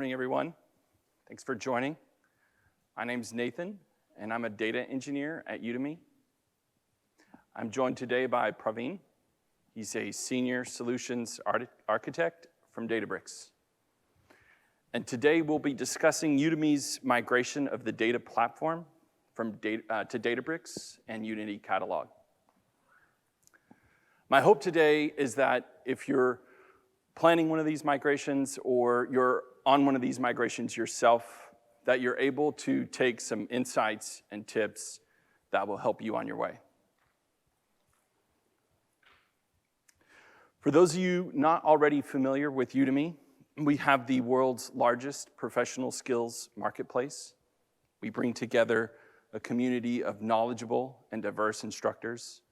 morning, everyone. Thanks for joining. My name's Nathan, and I'm a data engineer at Udemy. I'm joined today by Praveen. He's a senior solutions architect from Databricks. And today we'll be discussing Udemy's migration of the data platform from to Databricks and Unity Catalog. My hope today is that if you're planning one of these migrations or you're on one of these migrations yourself, that you're able to take some insights and tips that will help you on your way. For those of you not already familiar with Udemy, we have the world's largest professional skills marketplace. We bring together a community of knowledgeable and diverse instructors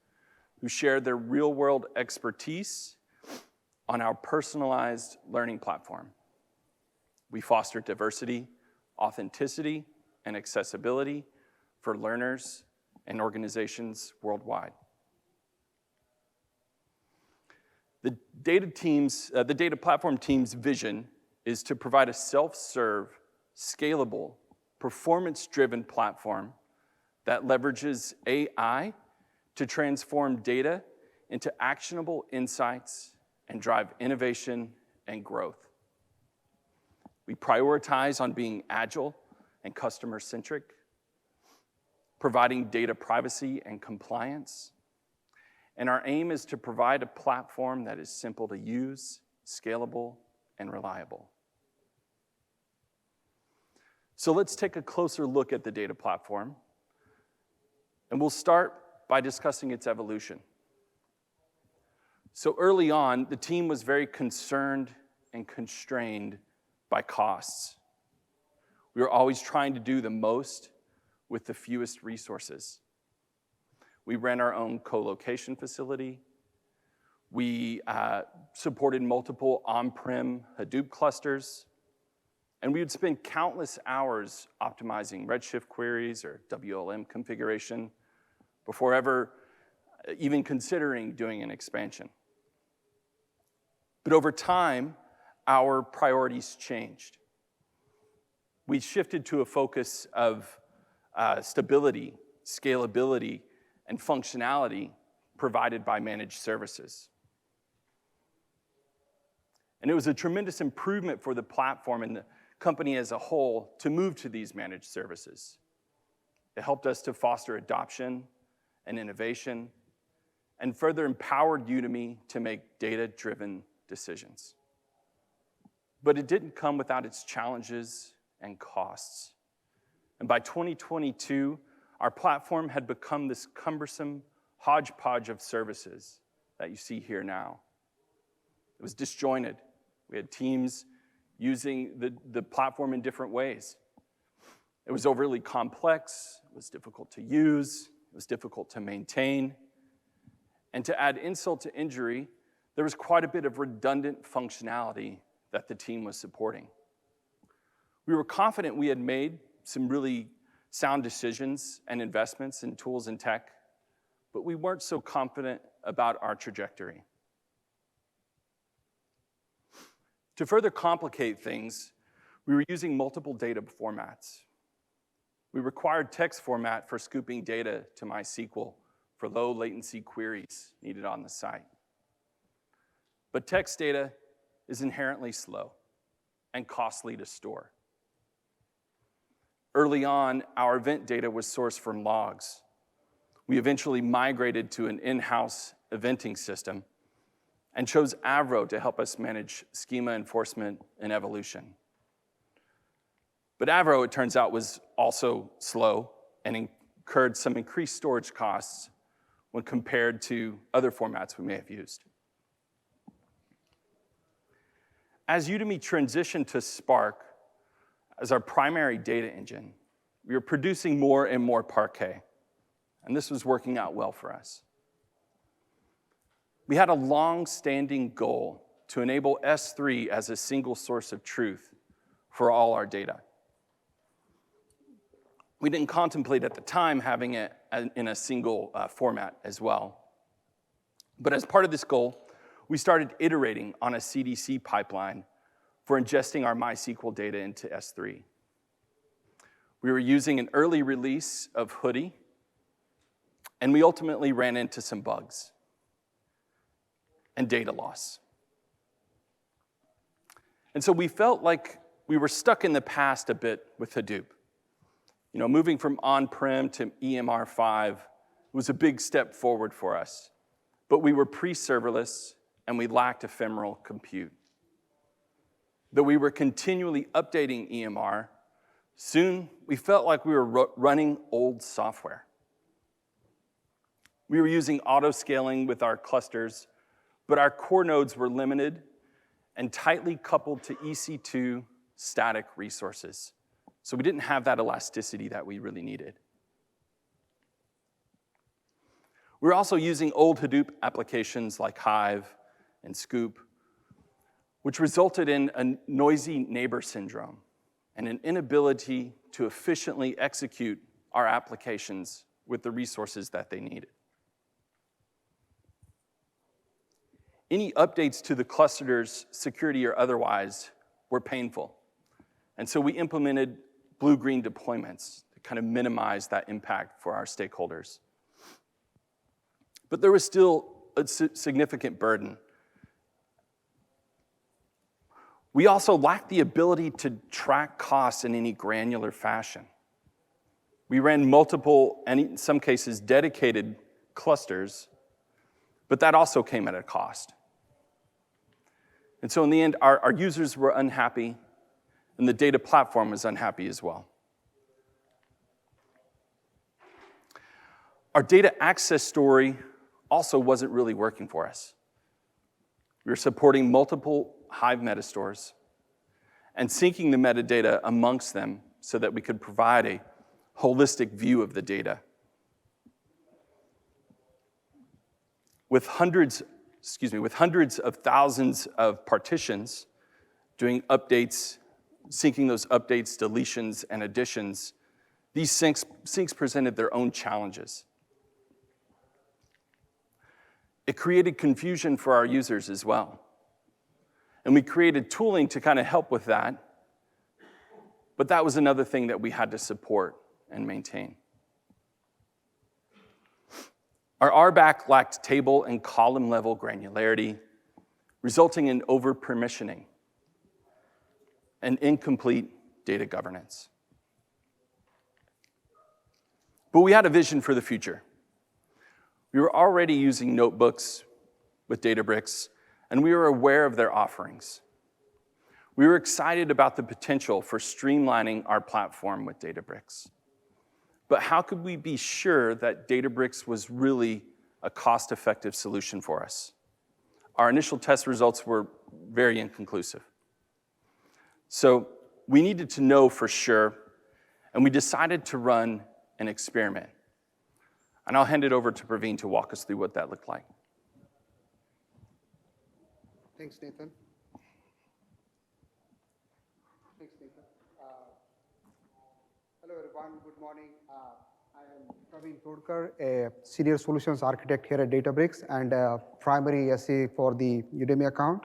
who share their real-world expertise on our personalized learning platform. We foster diversity, authenticity, and accessibility for learners and organizations worldwide. The data platform team's vision is to provide a self-serve, scalable, performance-driven platform that leverages AI to transform data into actionable insights and drive innovation and growth. We prioritize on being agile and customer-centric, providing data privacy and compliance, and our aim is to provide a platform that is simple to use, scalable, and reliable. So let's take a closer look at the data platform, and we'll start by discussing its evolution. So early on, the team was very concerned and constrained by costs. We were always trying to do the most with the fewest resources. We ran our own co-location facility. We supported multiple on-prem Hadoop clusters. And we would spend countless hours optimizing Redshift queries or WLM configuration before ever even considering doing an expansion. But over time, our priorities changed. We shifted to a focus of stability, scalability, and functionality provided by managed services. And it was a tremendous improvement for the platform and the company as a whole to move to these managed services. It helped us to foster adoption and innovation, and further empowered Udemy to make data-driven decisions. But it didn't come without its challenges and costs. And by 2022, our platform had become this cumbersome hodgepodge of services that you see here now. It was disjointed. We had teams using the platform in different ways. It was overly complex, it was difficult to use, it was difficult to maintain. And to add insult to injury, there was quite a bit of redundant functionality that the team was supporting. We were confident we had made some really sound decisions and investments in tools and tech, but we weren't so confident about our trajectory. To further complicate things, we were using multiple data formats. We required text format for scooping data to MySQL for low latency queries needed on the site. But text data is inherently slow and costly to store. Early on, our event data was sourced from logs. We eventually migrated to an in-house eventing system and chose Avro to help us manage schema enforcement and evolution. But Avro, it turns out, was also slow and incurred some increased storage costs when compared to other formats we may have used. As Udemy transitioned to Spark as our primary data engine, we were producing more and more Parquet, and this was working out well for us. We had a long-standing goal to enable S3 as a single source of truth for all our data. We didn't contemplate at the time having it in a single format as well. But as part of this goal, we started iterating on a CDC pipeline for ingesting our MySQL data into S3. We were using an early release of Hoodie, and we ultimately ran into some bugs and data loss. And so we felt like we were stuck in the past a bit with Hadoop. Moving from on-prem to EMR5 was a big step forward for us, but we were pre-serverless and we lacked ephemeral compute. Though we were continually updating EMR, soon we felt like we were running old software. We were using auto-scaling with our clusters, but our core nodes were limited and tightly coupled to EC2 static resources. So we didn't have that elasticity that we really needed. We're also using old Hadoop applications like Hive and Scoop, which resulted in a noisy neighbor syndrome and an inability to efficiently execute our applications with the resources that they needed. Any updates to the clusters, security or otherwise, were painful. And so we implemented blue-green deployments to kind of minimize that impact for our stakeholders. But there was still a significant burden. We also lacked the ability to track costs in any granular fashion. We ran multiple, and in some cases, dedicated clusters, but that also came at a cost. And so in the end, our users were unhappy, and the data platform was unhappy as well. Our data access story also wasn't really working for us. We were supporting multiple Hive metastores and syncing the metadata amongst them so that we could provide a holistic view of the data. With hundreds of thousands of partitions, doing updates, syncing those updates, deletions, and additions, these syncs presented their own challenges. It created confusion for our users as well. And we created tooling to kind of help with that, but that was another thing that we had to support and maintain. Our RBAC lacked table and column level granularity, resulting in over-permissioning and incomplete data governance. But we had a vision for the future. We were already using notebooks with Databricks, and we were aware of their offerings. We were excited about the potential for streamlining our platform with Databricks. But how could we be sure that Databricks was really a cost-effective solution for us? Our initial test results were very inconclusive. So we needed to know for sure, and we decided to run an experiment. And I'll hand it over to Praveen to walk us through what that looked like. Thanks, Nathan. Hello, everyone. Good morning. I am Praveen Todkar, a Senior Solutions Architect here at Databricks and a primary SE for the Udemy account.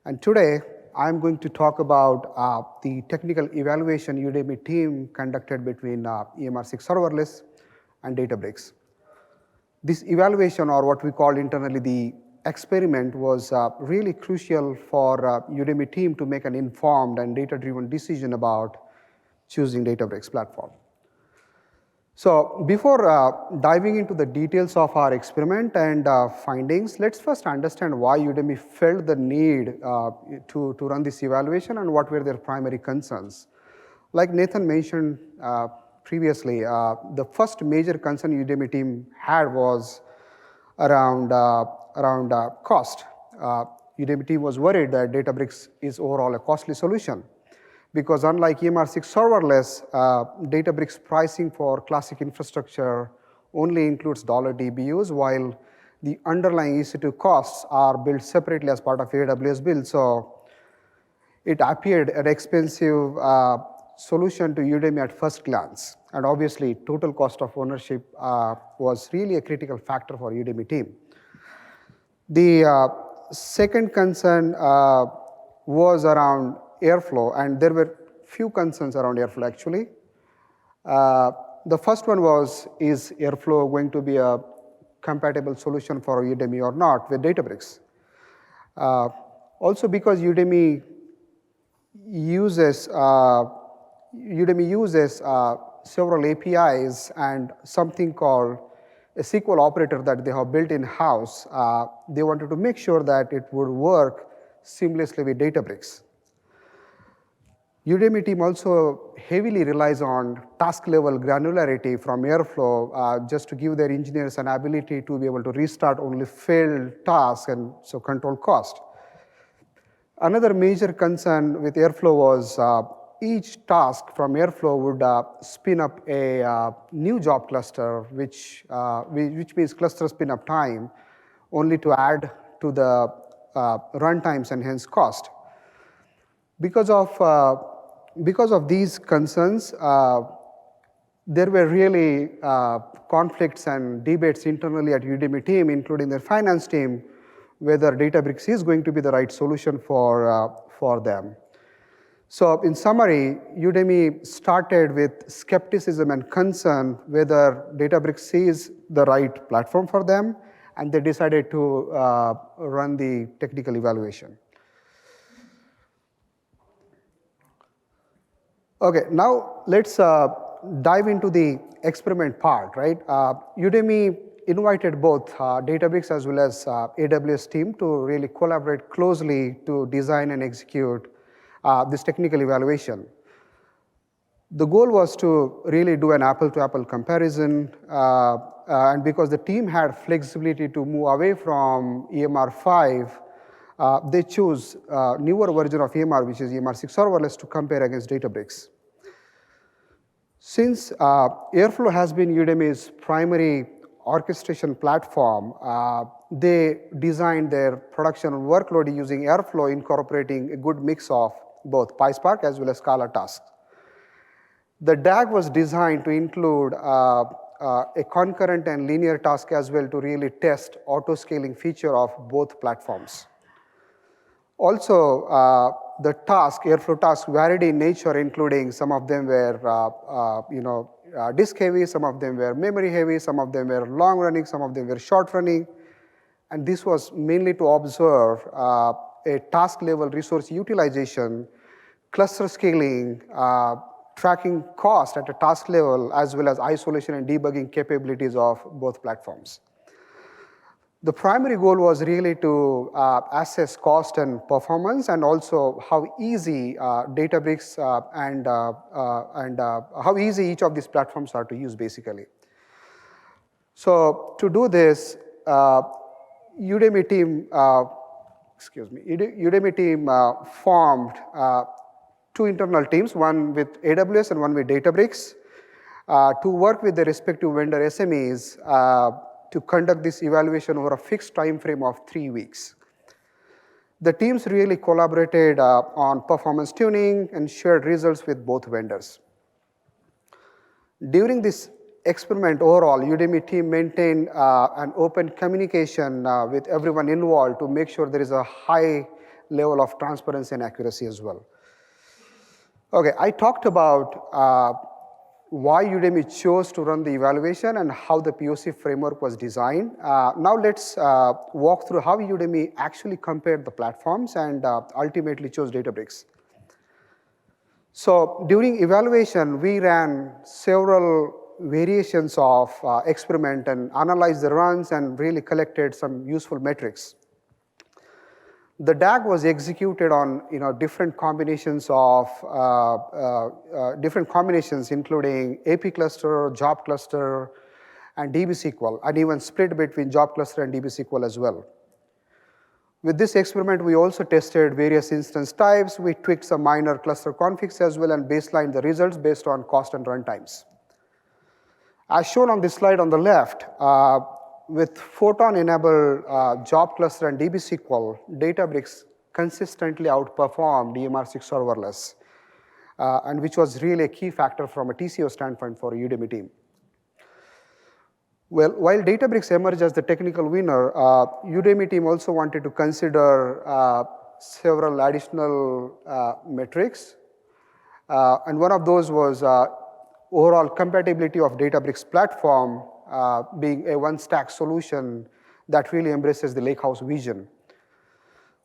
And today, I'm going to talk about the technical evaluation Udemy team conducted between EMR6 serverless and Databricks. This evaluation, or what we call internally the experiment, was really crucial for Udemy team to make an informed and data-driven decision about choosing Databricks platform. So before diving into the details of our experiment and findings, let's first understand why Udemy felt the need to run this evaluation and what were their primary concerns. Like Nathan mentioned previously, the first major concern Udemy team had was around cost. Udemy team was worried that Databricks is overall a costly solution, because unlike EMR6 serverless, Databricks pricing for classic infrastructure only includes $DBUs, while the underlying EC2 costs are billed separately as part of AWS bill. So it appeared an expensive solution to Udemy at first glance. And obviously, total cost of ownership was really a critical factor for Udemy team. The second concern was around Airflow, and there were few concerns around Airflow actually. The first one was, is Airflow going to be a compatible solution for Udemy or not with Databricks? Also because Udemy uses several APIs and something called a SQL operator that they have built in-house. They wanted to make sure that it would work seamlessly with Databricks. Udemy team also heavily relies on task-level granularity from Airflow just to give their engineers an ability to be able to restart only failed tasks and so control cost. Another major concern with Airflow was each task from Airflow would spin up a new job cluster, which means cluster spin-up time, only to add to the runtimes and hence cost. Because of these concerns, there were really conflicts and debates internally at Udemy team, including their finance team, whether Databricks is going to be the right solution for them. So in summary, Udemy started with skepticism and concern whether Databricks is the right platform for them, and they decided to run the technical evaluation. Okay, now let's dive into the experiment part, right? Udemy invited both Databricks as well as AWS team to really collaborate closely to design and execute this technical evaluation. The goal was to really do an apple-to-apple comparison, and because the team had flexibility to move away from EMR 5, they chose newer version of EMR, which is EMR 6 serverless, to compare against Databricks. Since Airflow has been Udemy's primary orchestration platform, they designed their production workload using Airflow, incorporating a good mix of both PySpark as well as Scala tasks. The DAG was designed to include a concurrent and linear task as well to really test auto-scaling feature of both platforms. Also, the Airflow tasks varied in nature, including some of them were disk heavy, some of them were memory heavy, some of them were long running, some of them were short running. And this was mainly to observe a task level resource utilization, cluster scaling, tracking cost at a task level, as well as isolation and debugging capabilities of both platforms. The primary goal was really to assess cost and performance, and also how easy Databricks and how easy each of these platforms are to use, basically. So to do this, Udemy team formed two internal teams, one with AWS and one with Databricks, to work with the respective vendor SMEs to conduct this evaluation over a fixed time frame of 3 weeks. The teams really collaborated on performance tuning and shared results with both vendors. During this experiment overall, Udemy team maintained an open communication with everyone involved to make sure there is a high level of transparency and accuracy as well. Okay, I talked about why Udemy chose to run the evaluation and how the POC framework was designed. Now let's walk through how Udemy actually compared the platforms and ultimately chose Databricks. So during evaluation, we ran several variations of experiment and analyzed the runs and really collected some useful metrics. The DAG was executed on different combinations of including AP cluster, job cluster, and DBSQL, and even split between job cluster and DBSQL as well. With this experiment, we also tested various instance types. We tweaked some minor cluster configs as well and baselined the results based on cost and runtimes. As shown on this slide on the left, with Photon-enabled job cluster and DBSQL, Databricks consistently outperformed EMR 6 serverless, and which was really a key factor from a TCO standpoint for a Udemy team. Well, while Databricks emerged as the technical winner, Udemy team also wanted to consider several additional metrics. And one of those was overall compatibility of Databricks platform being a one-stack solution that really embraces the lakehouse vision.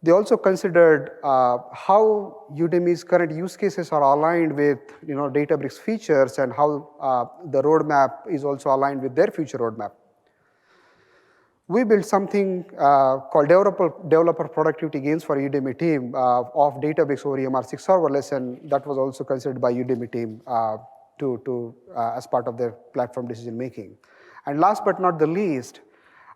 They also considered how Udemy's current use cases are aligned with Databricks features and how the roadmap is also aligned with their future roadmap. We built something called developer productivity gains for Udemy team of Databricks over EMR6 serverless, and that was also considered by Udemy team as part of their platform decision making. And last but not the least,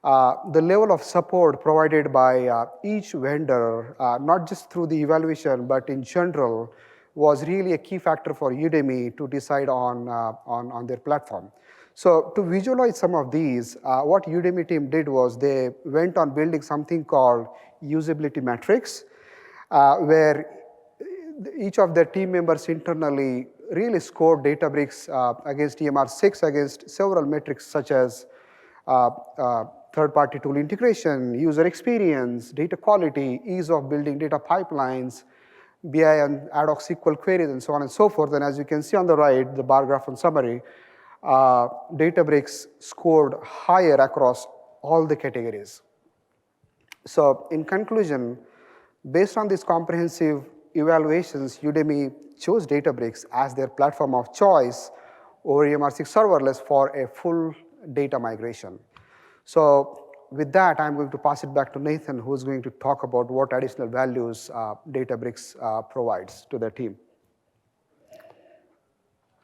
the level of support provided by each vendor, not just through the evaluation, but in general, was really a key factor for Udemy to decide on their platform. So to visualize some of these, what Udemy team did was they went on building something called usability metrics, where each of their team members internally really scored Databricks against EMR6 against several metrics such as third-party tool integration, user experience, data quality, ease of building data pipelines, BI and ad hoc SQL queries, and so on and so forth. And as you can see on the right, the bar graph and summary, Databricks scored higher across all the categories. So in conclusion, based on these comprehensive evaluations, Udemy chose Databricks as their platform of choice over EMR6 serverless for a full data migration. So with that, I'm going to pass it back to Nathan, who's going to talk about what additional values Databricks provides to their team.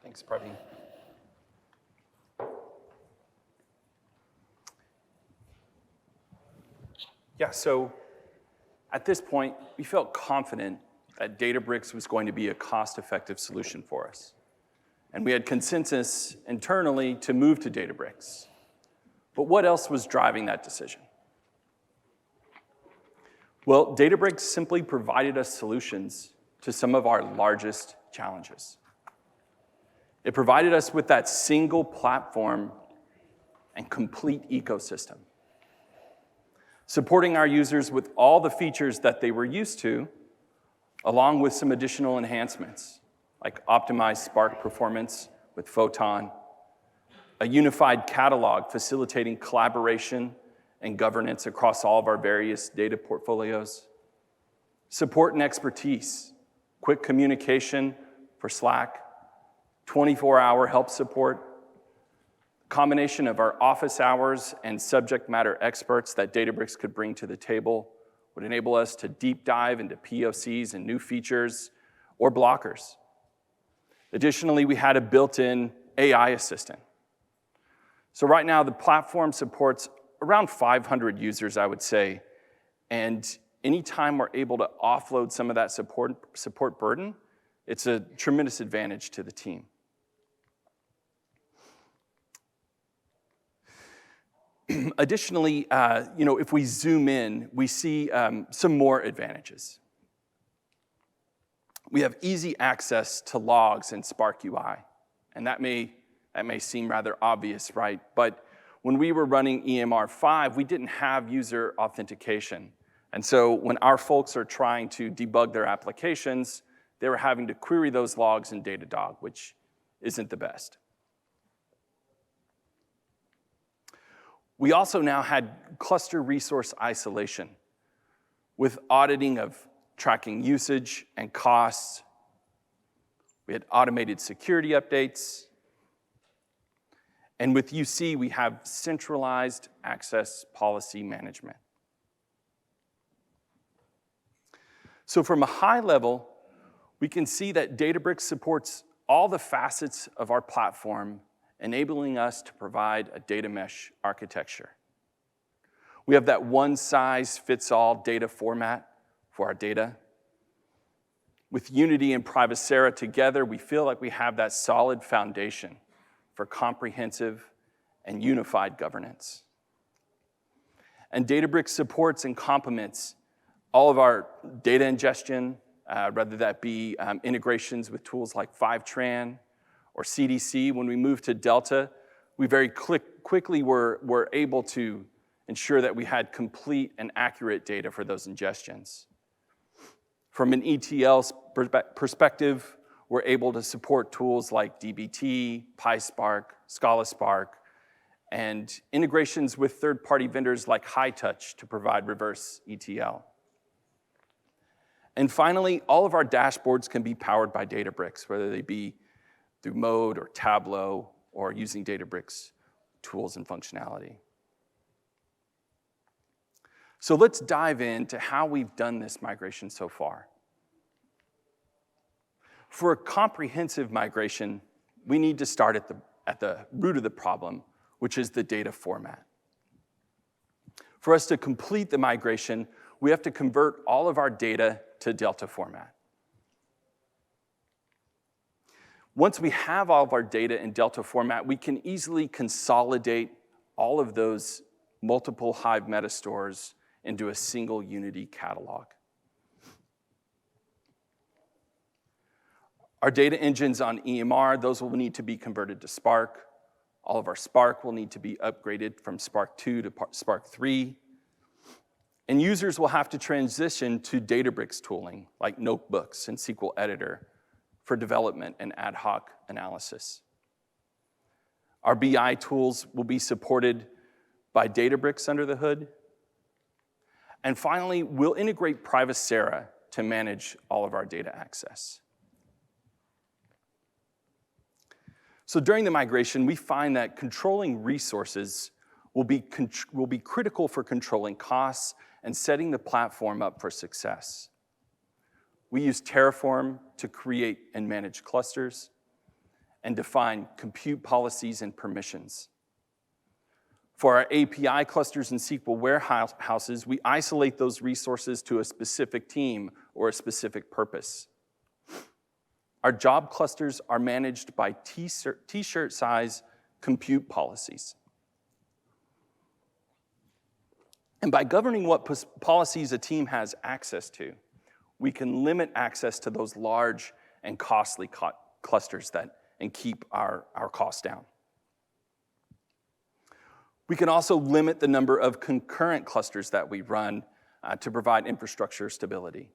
Thanks, Praveen. Yeah, so at this point, we felt confident that Databricks was going to be a cost-effective solution for us. And we had consensus internally to move to Databricks. But what else was driving that decision? Well, Databricks simply provided us solutions to some of our largest challenges. It provided us with that single platform and complete ecosystem, supporting our users with all the features that they were used to, along with some additional enhancements, like optimized Spark performance with Photon, a unified catalog facilitating collaboration and governance across all of our various data portfolios, support and expertise, quick communication for Slack, 24-hour help support, combination of our office hours and subject matter experts that Databricks could bring to the table would enable us to deep dive into POCs and new features or blockers. Additionally, we had a built-in AI assistant. So right now, the platform supports around 500 users, I would say, and anytime we're able to offload some of that support burden, it's a tremendous advantage to the team. Additionally, if we zoom in, we see some more advantages. We have easy access to logs in Spark UI, and that may seem rather obvious, right? But when we were running EMR5, we didn't have user authentication. And so when our folks are trying to debug their applications, they were having to query those logs in Datadog, which isn't the best. We also now had cluster resource isolation with auditing of tracking usage and costs. We had automated security updates. And with UC, we have centralized access policy management. So from a high level, we can see that Databricks supports all the facets of our platform, enabling us to provide a data mesh architecture. We have that one-size-fits-all data format for our data. With Unity and Privacera together, we feel like we have that solid foundation for comprehensive and unified governance. And Databricks supports and complements all of our data ingestion, whether that be integrations with tools like Fivetran or CDC. When we moved to Delta, we very quickly were able to ensure that we had complete and accurate data for those ingestions. From an ETL perspective, we're able to support tools like dbt, PySpark, Scala Spark, and integrations with third-party vendors like HighTouch to provide reverse ETL. And finally, all of our dashboards can be powered by Databricks, whether they be through Mode or Tableau or using Databricks tools and functionality. So let's dive into how we've done this migration so far. For a comprehensive migration, we need to start at the root of the problem, which is the data format. For us to complete the migration, we have to convert all of our data to Delta format. Once we have all of our data in Delta format, we can easily consolidate all of those multiple Hive metastores into a single Unity catalog. Our data engines on EMR, those will need to be converted to Spark. All of our Spark will need to be upgraded from Spark 2 to Spark 3. And users will have to transition to Databricks tooling, like notebooks and SQL Editor, for development and ad hoc analysis. Our BI tools will be supported by Databricks under the hood. And finally, we'll integrate Privacera to manage all of our data access. So during the migration, we find that controlling resources will be critical for controlling costs and setting the platform up for success. We use Terraform to create and manage clusters and define compute policies and permissions. For our API clusters and SQL warehouses, we isolate those resources to a specific team or a specific purpose. Our job clusters are managed by t-shirt size compute policies. And by governing what policies a team has access to, we can limit access to those large and costly clusters and keep our costs down. We can also limit the number of concurrent clusters that we run to provide infrastructure stability.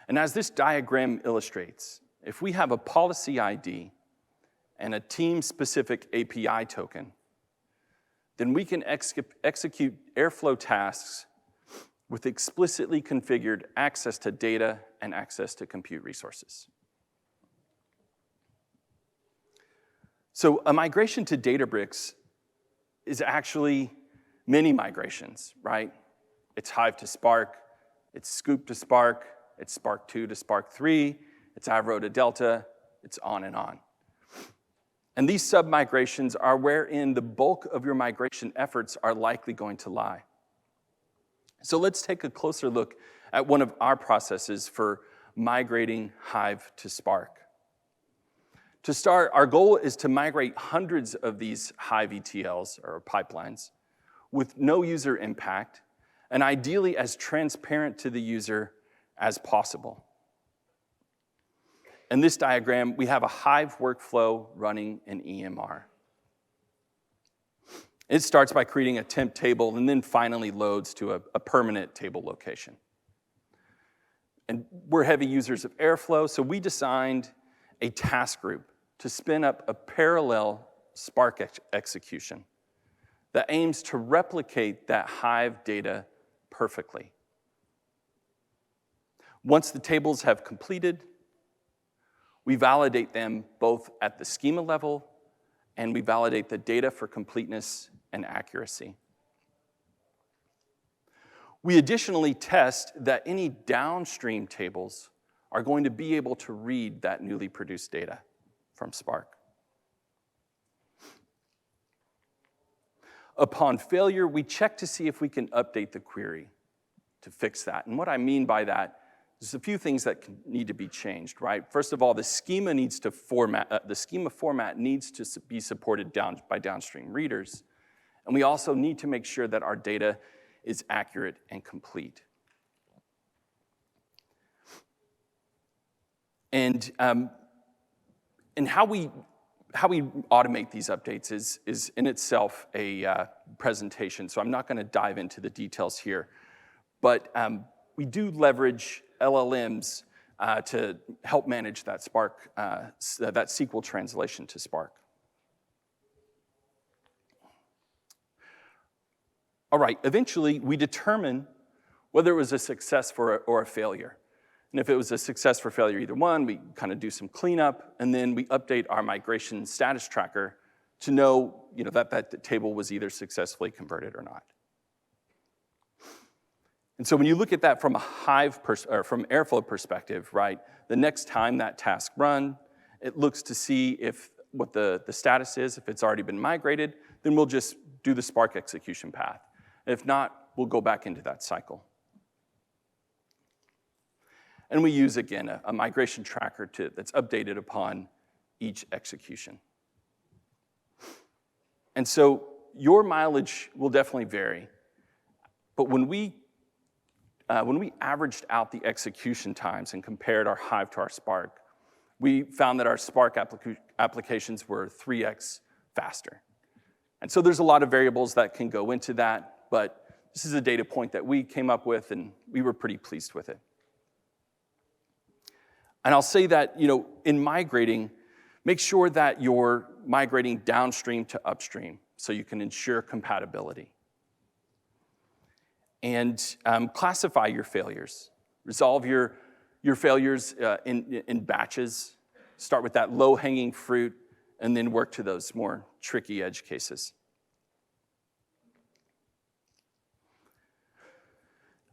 And as this diagram illustrates, if we have a policy ID and a team-specific API token, then we can execute Airflow tasks with explicitly configured access to data and access to compute resources. So a migration to Databricks is actually many migrations, right? It's Hive to Spark, it's Scoop to Spark, it's Spark 2 to Spark 3, it's Avro to Delta, it's on and on. And these sub-migrations are wherein the bulk of your migration efforts are likely going to lie. So let's take a closer look at one of our processes for migrating Hive to Spark. To start, our goal is to migrate hundreds of these Hive ETLs, or pipelines, with no user impact, and ideally as transparent to the user as possible. In this diagram, we have a Hive workflow running in EMR. It starts by creating a temp table and then finally loads to a permanent table location. And we're heavy users of Airflow, so we designed a task group to spin up a parallel Spark execution that aims to replicate that Hive data perfectly. Once the tables have completed, we validate them both at the schema level and we validate the data for completeness and accuracy. We additionally test that any downstream tables are going to be able to read that newly produced data from Spark. Upon failure, we check to see if we can update the query to fix that. And what I mean by that, there's a few things that need to be changed, right? First of all, the schema format needs to be supported by downstream readers. And we also need to make sure that our data is accurate and complete. And how we automate these updates is in itself a presentation, so I'm not going to dive into the details here. But we do leverage LLMs to help manage that Spark, that SQL translation to Spark. All right, eventually we determine whether it was a success or a failure. And if it was a success for failure either one, we kind of do some cleanup, and then we update our migration status tracker to know, that that table was either successfully converted or not. And so when you look at that from a Hive or from Airflow perspective, right, the next time that task run, it looks to see if what the status is. If it's already been migrated, then we'll just do the Spark execution path. If not, we'll go back into that cycle. And we use, again, a migration tracker that's updated upon each execution. And so your mileage will definitely vary. But when we averaged out the execution times and compared our Hive to our Spark, we found that our Spark applications were 3x faster. And so there's a lot of variables that can go into that, but this is a data point that we came up with, and we were pretty pleased with it. And I'll say that, in migrating, make sure that you're migrating downstream to upstream so you can ensure compatibility. And classify your failures. Resolve your failures in batches. Start with that low-hanging fruit, and then work to those more tricky edge cases.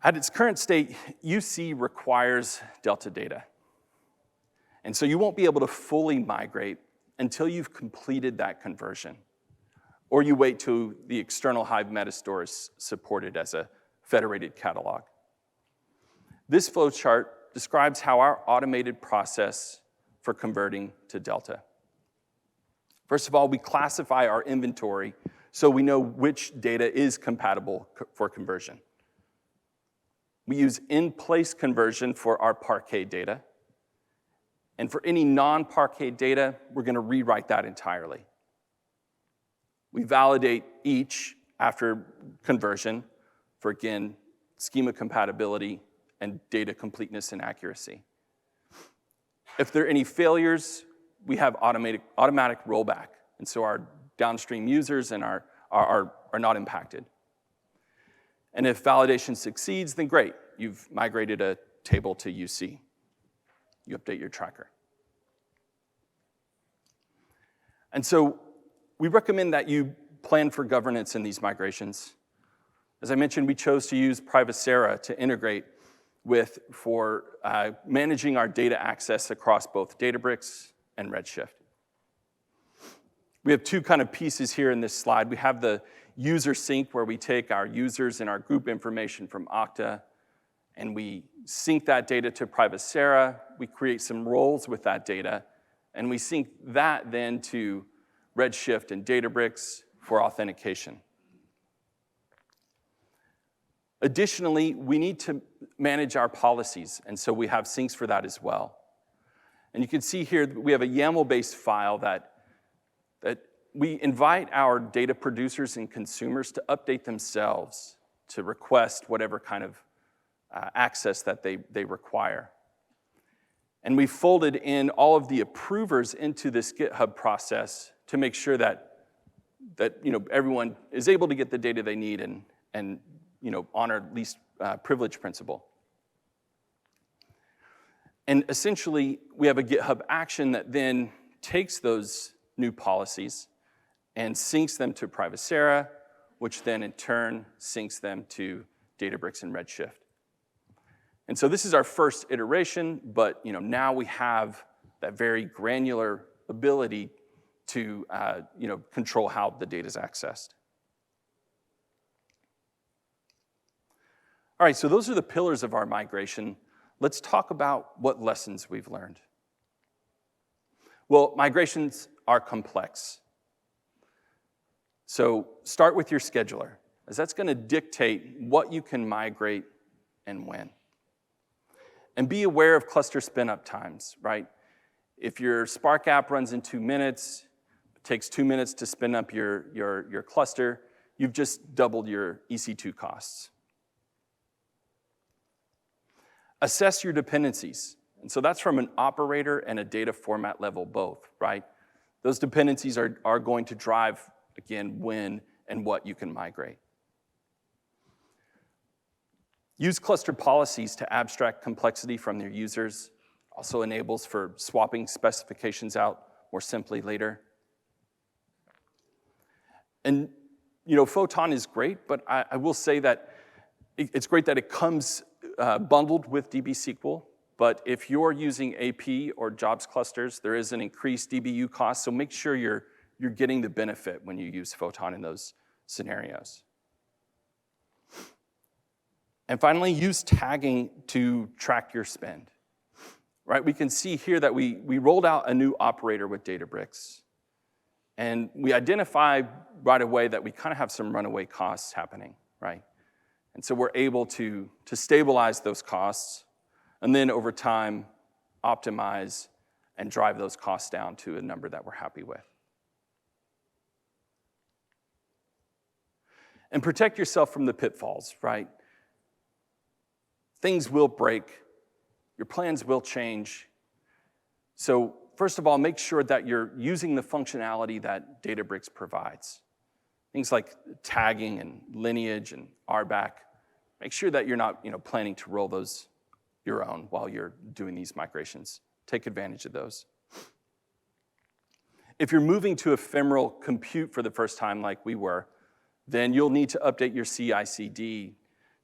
At its current state, UC requires Delta data. And so you won't be able to fully migrate until you've completed that conversion. Or you wait till the external Hive metastore is supported as a federated catalog. This flowchart describes how our automated process for converting to Delta. First of all, we classify our inventory so we know which data is compatible for conversion. We use in-place conversion for our Parquet data. And for any non-Parquet data, we're going to rewrite that entirely. We validate each after conversion for, again, schema compatibility and data completeness and accuracy. If there are any failures, we have automatic rollback. And so our downstream users are not impacted. And if validation succeeds, then great. You've migrated a table to UC. You update your tracker. And so we recommend that you plan for governance in these migrations. As I mentioned, we chose to use Privacera to integrate with for managing our data access across both Databricks and Redshift. We have two kind of pieces here in this slide. We have the user sync, where we take our users and our group information from Okta, and we sync that data to Privacera. We create some roles with that data, and we sync that then to Redshift and Databricks for authentication. Additionally, we need to manage our policies, and so we have syncs for that as well. And you can see here we have a YAML-based file that we invite our data producers and consumers to update themselves to request whatever kind of access that they require. And we folded in all of the approvers into this GitHub process to make sure that everyone is able to get the data they need and honor least privilege principle. And essentially, we have a GitHub action that then takes those new policies and syncs them to Privacera, which then in turn syncs them to Databricks and Redshift. And so this is our first iteration, but now we have that very granular ability to control how the data is accessed. All right, so those are the pillars of our migration. Let's talk about what lessons we've learned. Well, migrations are complex. So start with your scheduler, as that's going to dictate what you can migrate and when. And be aware of cluster spin-up times, right? If your Spark app runs in 2 minutes, it takes 2 minutes to spin up your cluster, you've just doubled your EC2 costs. Assess your dependencies. And so that's from an operator and a data format level both, right? Those dependencies are going to drive, again, when and what you can migrate. Use cluster policies to abstract complexity from your users. Also enables for swapping specifications out more simply later. And Photon is great, but I will say that it's great that it comes bundled with DBSQL, but if you're using AP or jobs clusters, there is an increased DBU cost, so make sure you're getting the benefit when you use Photon in those scenarios. And finally, use tagging to track your spend. Right, we can see here that we rolled out a new operator with Databricks, and we identify right away that we kind of have some runaway costs happening, right? And so we're able to stabilize those costs, and then over time, optimize and drive those costs down to a number that we're happy with. And protect yourself from the pitfalls, right? Things will break. Your plans will change. So first of all, make sure that you're using the functionality that Databricks provides. Things like tagging and lineage and RBAC. Make sure that you're not planning to roll those your own while you're doing these migrations. Take advantage of those. If you're moving to ephemeral compute for the first time like we were, then you'll need to update your CI/CD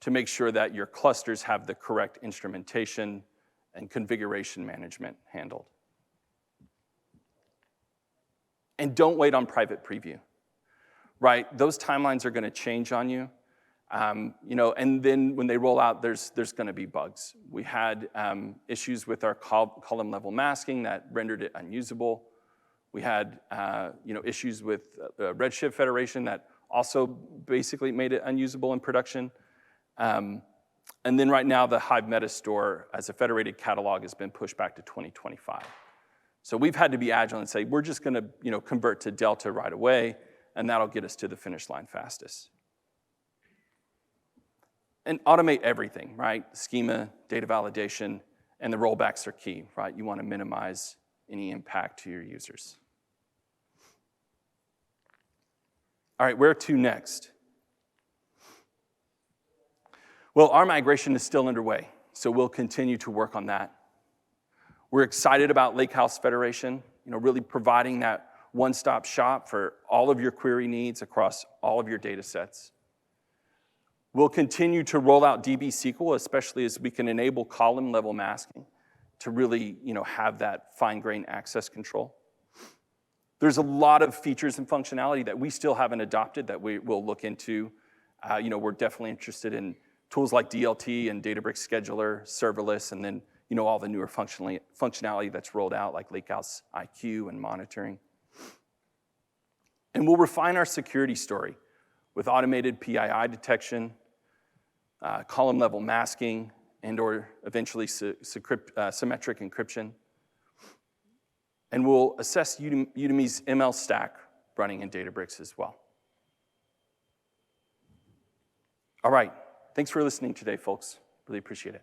to make sure that your clusters have the correct instrumentation and configuration management handled. And don't wait on private preview, right? Those timelines are gonna change on you. And then when they roll out, there's gonna be bugs. We had issues with our column level masking that rendered it unusable. We had issues with Redshift Federation that also basically made it unusable in production. And then right now, the Hive Metastore as a federated catalog has been pushed back to 2025. So we've had to be agile and say, we're just gonna convert to Delta right away, and that'll get us to the finish line fastest. And automate everything, right? Schema, data validation, and the rollbacks are key, right? You wanna minimize any impact to your users. All right, where to next? Well, our migration is still underway, so we'll continue to work on that. We're excited about Lakehouse Federation, really providing that one-stop shop for all of your query needs across all of your data sets. We'll continue to roll out DBSQL, especially as we can enable column-level masking to really have that fine-grained access control. There's a lot of features and functionality that we still haven't adopted that we will look into. We're definitely interested in tools like DLT and Databricks Scheduler, serverless, and then all the newer functionality that's rolled out like Lakehouse IQ and monitoring. And we'll refine our security story with automated PII detection, column-level masking, and/or eventually symmetric encryption. And we'll assess Udemy's ML stack running in Databricks as well. All right. Thanks for listening today, folks. Really appreciate it.